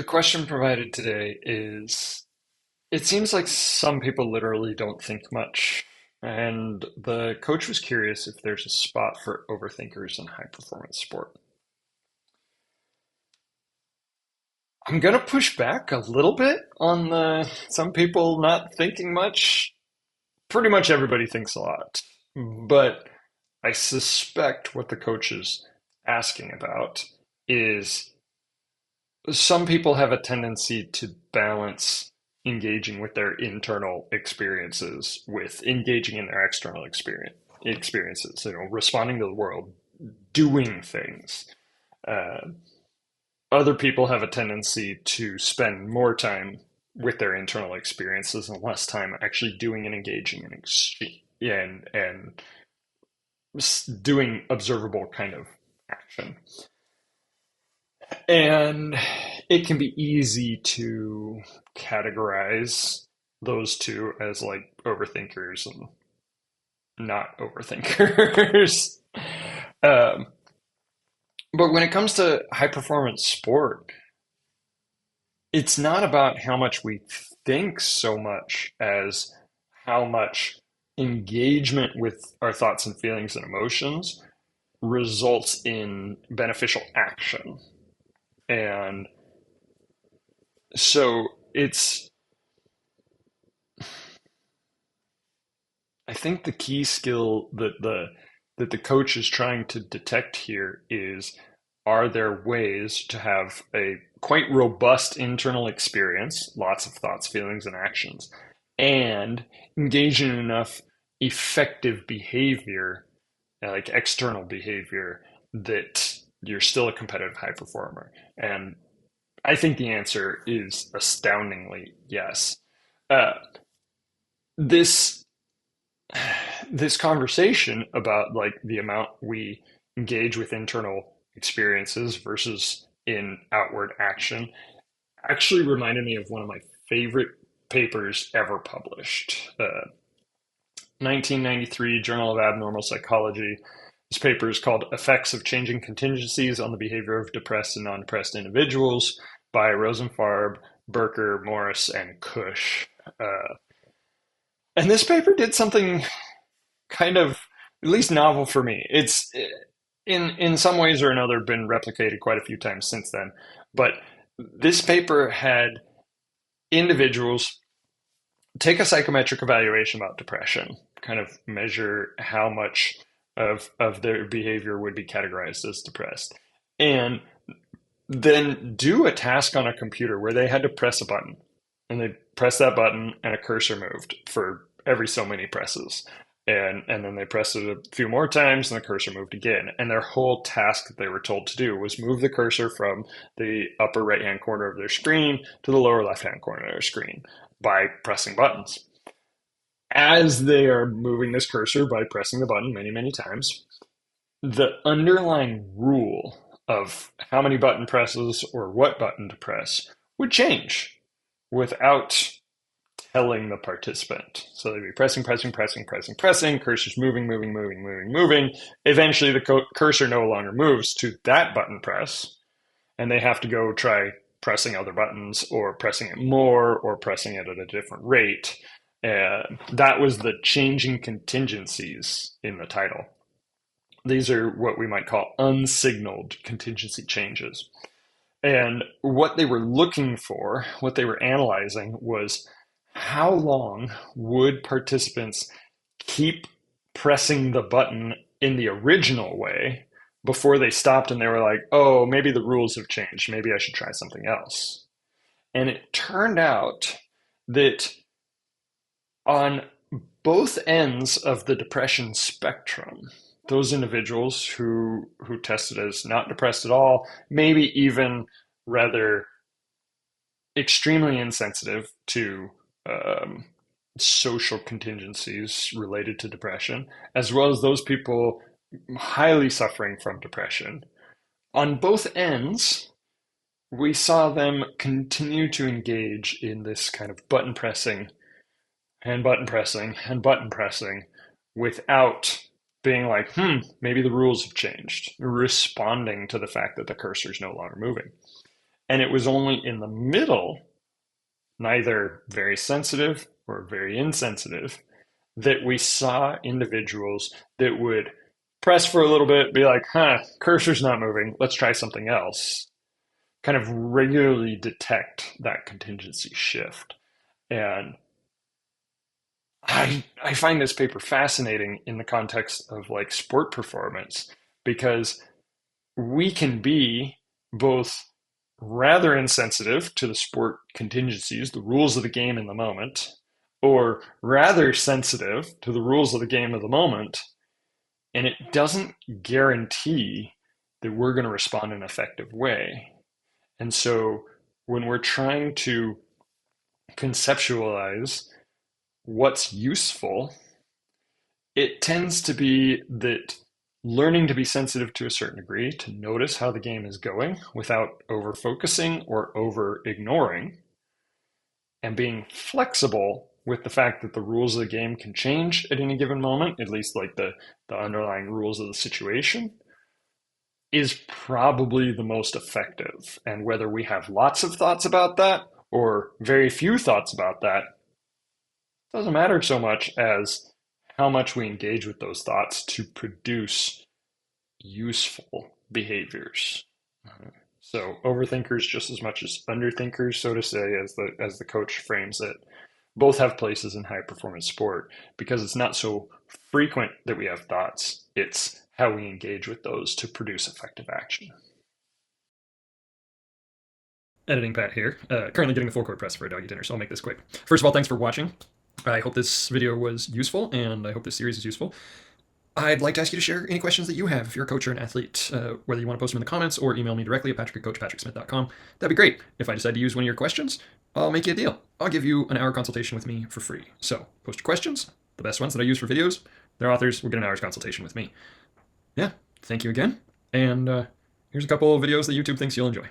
The question provided today is, it seems like some people literally don't think much. And the coach was curious if there's a spot for overthinkers in high performance sport. I'm going to push back a little bit on the some people not thinking much. Pretty much everybody thinks a lot. But I suspect what the coach is asking about is some people have a tendency to balance engaging with their internal experiences with engaging in their external experiences, responding to the world, doing things. Uh, Other people have a tendency to spend more time with their internal experiences and less time actually doing and engaging and doing observable kind of action. And it can be easy to categorize those two as like overthinkers and not overthinkers. um, but when it comes to high performance sport, it's not about how much we think so much as how much engagement with our thoughts and feelings and emotions results in beneficial action. And so it's, I think the key skill that the coach is trying to detect here is, are there ways to have a quite robust internal experience, lots of thoughts, feelings, and actions, and engage in enough effective behavior, like external behavior, that you're still a competitive high performer? And I think the answer is astoundingly yes. Uh, this this conversation about like the amount we engage with internal experiences versus in outward action actually reminded me of one of my favorite papers ever published. 1993 Journal of Abnormal Psychology. This paper is called Effects of Changing Contingencies on the Behavior of Depressed and Non-Depressed Individuals by Rosenfarb, Berker, Morris, and Cush. And this paper did something kind of at least novel for me. It's in some ways or another been replicated quite a few times since then. But this paper had individuals take a psychometric evaluation about depression, kind of measure how much of their behavior would be categorized as depressed, and then do a task on a computer where they had to press a button. And they press that button and a cursor moved for every so many presses. And then they pressed it a few more times and the cursor moved again. And their whole task that they were told to do was move the cursor from the upper right hand corner of their screen to the lower left hand corner of their screen by pressing buttons. As they are moving this cursor by pressing the button many, many times, the underlying rule of how many button presses or what button to press would change without telling the participant. So they'd be pressing, pressing, pressing, pressing, pressing, cursors moving, moving, moving, moving, moving. Eventually, the cursor no longer moves to that button press, and they have to go try pressing other buttons or pressing it more or pressing it at a different rate. That was the changing contingencies in the title. These are what we might call unsignaled contingency changes. And what they were looking for, what they were analyzing was, how long would participants keep pressing the button in the original way before they stopped and they were like, oh, maybe the rules have changed. Maybe I should try something else. And it turned out that on both ends of the depression spectrum, those individuals who tested as not depressed at all, maybe even rather extremely insensitive to um, social contingencies related to depression, as well as those people highly suffering from depression. On both ends, we saw them continue to engage in this kind of button pressing and button pressing and button pressing without being like, maybe the rules have changed, responding to the fact that the cursor is no longer moving. And it was only in the middle, neither very sensitive or very insensitive, that we saw individuals that would press for a little bit, be like, cursor's not moving, let's try something else. Kind of regularly detect that contingency shift. And I find this paper fascinating in the context of like sport performance, because we can be both rather insensitive to the sport contingencies, the rules of the game in the moment, or rather sensitive to the rules of the game of the moment. And it doesn't guarantee that we're going to respond in an effective way. And so when we're trying to conceptualize what's useful, it tends to be that learning to be sensitive to a certain degree, to notice how the game is going without over focusing or over ignoring, and being flexible with the fact that the rules of the game can change at any given moment, at least like the underlying rules of the situation, is probably the most effective. And whether we have lots of thoughts about that or very few thoughts about that doesn't matter so much as how much we engage with those thoughts to produce useful behaviors. So overthinkers just as much as underthinkers, so to say, as the coach frames it, both have places in high performance sport, because it's not so frequent that we have thoughts. It's how we engage with those to produce effective action. Editing Pat here. Currently getting the full court press for a doggy dinner, so I'll make this quick. First of all, thanks for watching. I hope this video was useful, and I hope this series is useful. I'd like to ask you to share any questions that you have if you're a coach or an athlete, whether you want to post them in the comments or email me directly at patrick@coachpatricksmith.com. That'd be great. If I decide to use one of your questions, I'll make you a deal. I'll give you an hour consultation with me for free. So post your questions, the best ones that I use for videos, their authors will get an hour's consultation with me. Yeah, thank you again. And here's a couple of videos that YouTube thinks you'll enjoy.